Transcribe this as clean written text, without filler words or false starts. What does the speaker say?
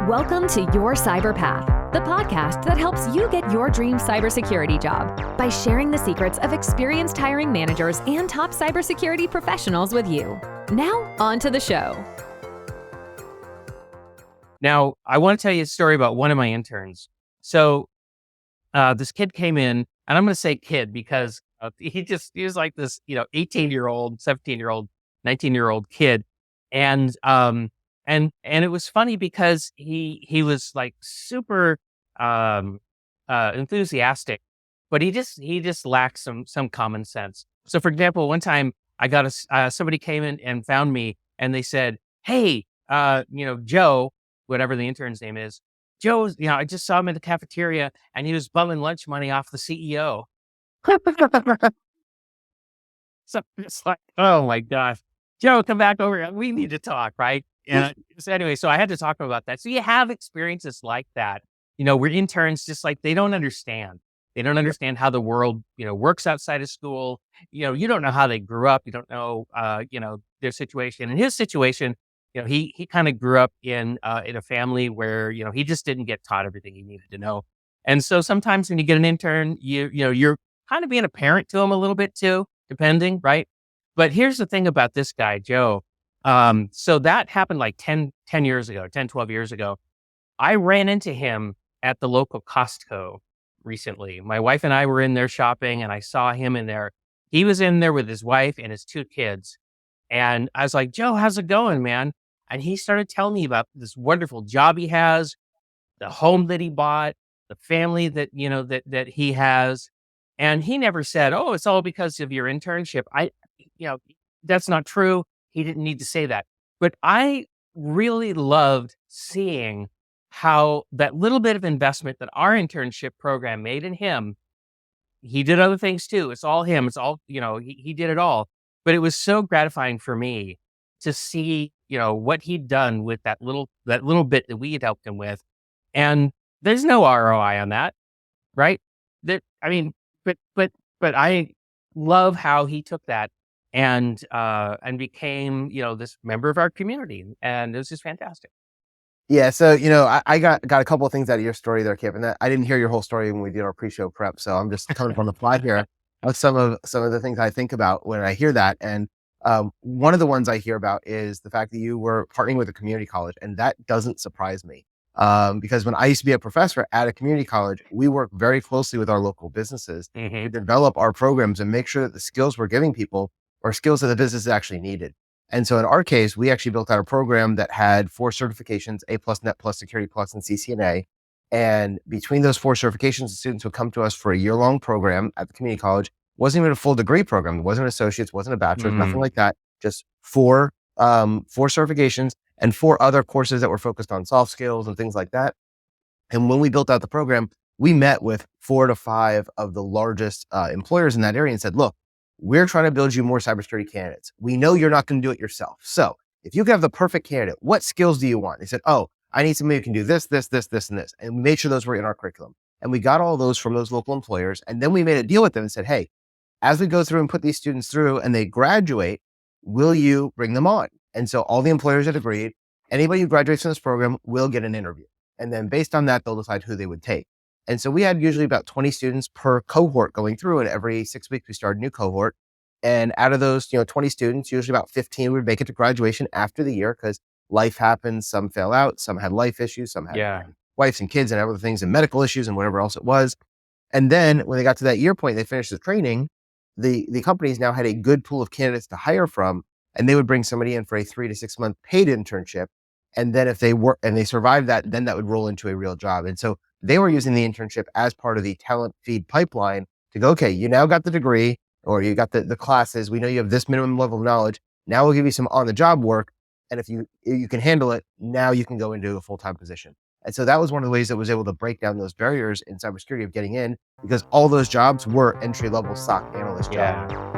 Welcome to Your Cyber Path, the podcast that helps you get your dream cybersecurity job by sharing the secrets of experienced hiring managers and top cybersecurity professionals with you. Now, on to the show. Now, I want to tell you a story about one of my interns. So this kid came in, and I'm going to say kid because he was like this, 18-year-old, 17-year-old, 19-year-old kid. And it was funny because he was like super enthusiastic, but he just lacked some common sense. So for example, one time I got somebody came in and found me, and they said, "Hey, Joe, whatever the intern's name is, Joe, I just saw him in the cafeteria and he was bumming lunch money off the CEO." So it's like, oh my gosh, Joe, come back over here. We need to talk, right? And so anyway, so I had to talk about that. So you have experiences like that, where interns just like, they don't understand. They don't understand how the world, works outside of school. You don't know how they grew up. You don't know, their situation. In his situation, he kind of grew up in a family where, he just didn't get taught everything he needed to know. And so sometimes when you get an intern, you're kind of being a parent to him a little bit too, depending, right? But here's the thing about this guy, Joe. So that happened like 10 years ago, 10, 12 years ago. I ran into him at the local Costco recently. My wife and I were in there shopping, and I saw him in there. He was in there with his wife and his two kids. And I was like, "Joe, how's it going, man?" And he started telling me about this wonderful job he has, the home that he bought, the family that, that he has. And he never said, "Oh, it's all because of your internship." That's not true. He didn't need to say that. But I really loved seeing how that little bit of investment that our internship program made in him, he did other things too. It's all him. It's all, he did it all. But it was so gratifying for me to see, what he'd done with that little bit that we had helped him with. And there's no ROI on that, right? But I love how he took that and became, this member of our community. And it was just fantastic. Yeah. So, I got a couple of things out of your story there, Kip, and I didn't hear your whole story when we did our pre-show prep. So I'm just coming from the fly here of some of the things I think about when I hear that. And one of the ones I hear about is the fact that you were partnering with a community college, and that doesn't surprise me. Because when I used to be a professor at a community college, we work very closely with our local businesses to develop our programs and make sure that the skills we're giving people are skills that the business actually needed. And so in our case, we actually built out a program that had 4 certifications: A+, Net+, Security Plus, and CCNA. And between those 4 certifications, the students would come to us for a year-long program at the community college. It wasn't even a full degree program. It wasn't an associate's, wasn't a bachelor's, nothing like that. Just 4 certifications and 4 other courses that were focused on soft skills and things like that. And when we built out the program, we met with 4 to 5 of the largest employers in that area and said, "Look, we're trying to build you more cybersecurity candidates. We know you're not going to do it yourself. So if you have the perfect candidate, what skills do you want?" They said, "Oh, I need somebody who can do this, this, this, this, and this." And we made sure those were in our curriculum. And we got all those from those local employers. And then we made a deal with them and said, "Hey, as we go through and put these students through and they graduate, will you bring them on?" And so all the employers had agreed. Anybody who graduates from this program will get an interview. And then based on that, they'll decide who they would take. And so we had usually about 20 students per cohort going through, and every 6 weeks we started a new cohort. And out of those, 20 students, usually about 15 would make it to graduation after the year, because life happens. Some fell out, some had life issues, some had wives and kids and other things and medical issues and whatever else it was. And then when they got to that year point, they finished the training, the companies now had a good pool of candidates to hire from, and they would bring somebody in for a 3 to 6 month paid internship. And then if they work and they survived that, then that would roll into a real job. And so they were using the internship as part of the talent feed pipeline to go, "Okay, you now got the degree, or you got the classes. We know you have this minimum level of knowledge. Now we'll give you some on the job work. And if you can handle it, now you can go into a full-time position." And so that was one of the ways that was able to break down those barriers in cybersecurity of getting in, because all those jobs were entry-level SOC analyst jobs.